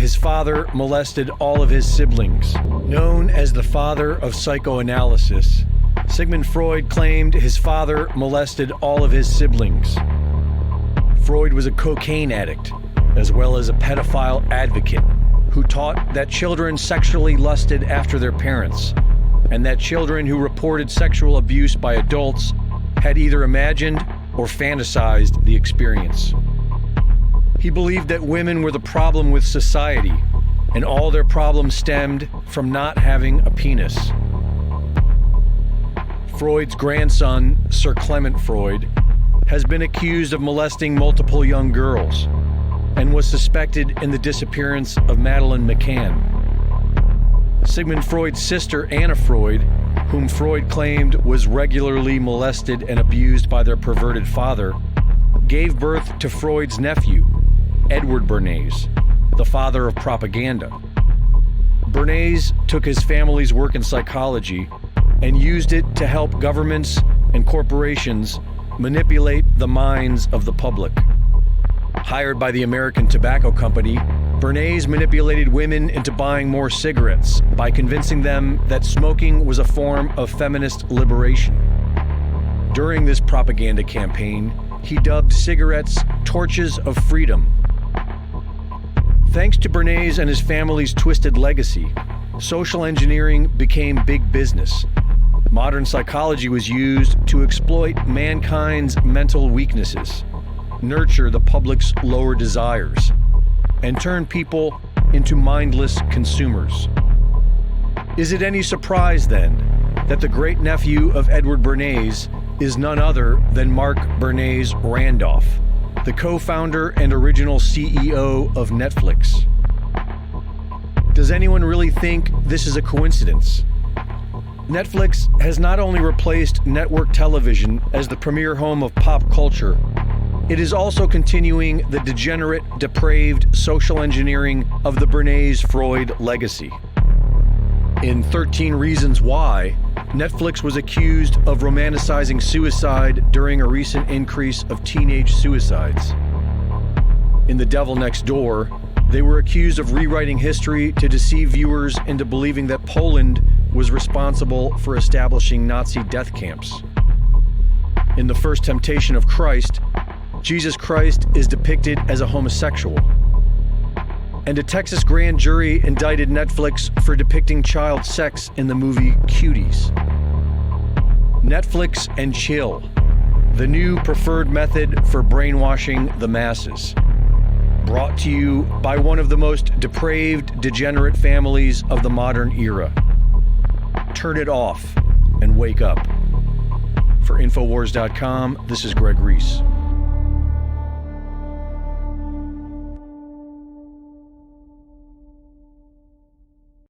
his father molested all of his siblings. Known as the father of psychoanalysis, Sigmund Freud claimed his father molested all of his siblings. Freud was a cocaine addict, as well as a pedophile advocate, who taught that children sexually lusted after their parents, and that children who reported sexual abuse by adults had either imagined or fantasized the experience. He believed that women were the problem with society, and all their problems stemmed from not having a penis. Freud's grandson, Sir Clement Freud, has been accused of molesting multiple young girls and was suspected in the disappearance of Madeleine McCann. Sigmund Freud's sister, Anna Freud, whom Freud claimed was regularly molested and abused by their perverted father, gave birth to Freud's nephew, Edward Bernays, the father of propaganda. Bernays took his family's work in psychology and used it to help governments and corporations manipulate the minds of the public. Hired by the American Tobacco Company, Bernays manipulated women into buying more cigarettes by convincing them that smoking was a form of feminist liberation. During this propaganda campaign, he dubbed cigarettes torches of freedom. Thanks to Bernays and his family's twisted legacy, social engineering became big business. Modern psychology was used to exploit mankind's mental weaknesses, nurture the public's lower desires, and turn people into mindless consumers. Is it any surprise, then, that the great-nephew of Edward Bernays is none other than Mark Bernays Randolph, the co-founder and original CEO of Netflix? Does anyone really think this is a coincidence? Netflix has not only replaced network television as the premier home of pop culture, it is also continuing the degenerate, depraved social engineering of the Bernays-Freud legacy. In 13 Reasons Why, Netflix was accused of romanticizing suicide during a recent increase of teenage suicides. In The Devil Next Door, they were accused of rewriting history to deceive viewers into believing that Poland was responsible for establishing Nazi death camps. In The First Temptation of Christ, Jesus Christ is depicted as a homosexual. And a Texas grand jury indicted Netflix for depicting child sex in the movie Cuties. Netflix and chill, the new preferred method for brainwashing the masses. Brought to you by one of the most depraved, degenerate families of the modern era. Turn it off and wake up. For Infowars.com, this is Greg Reese.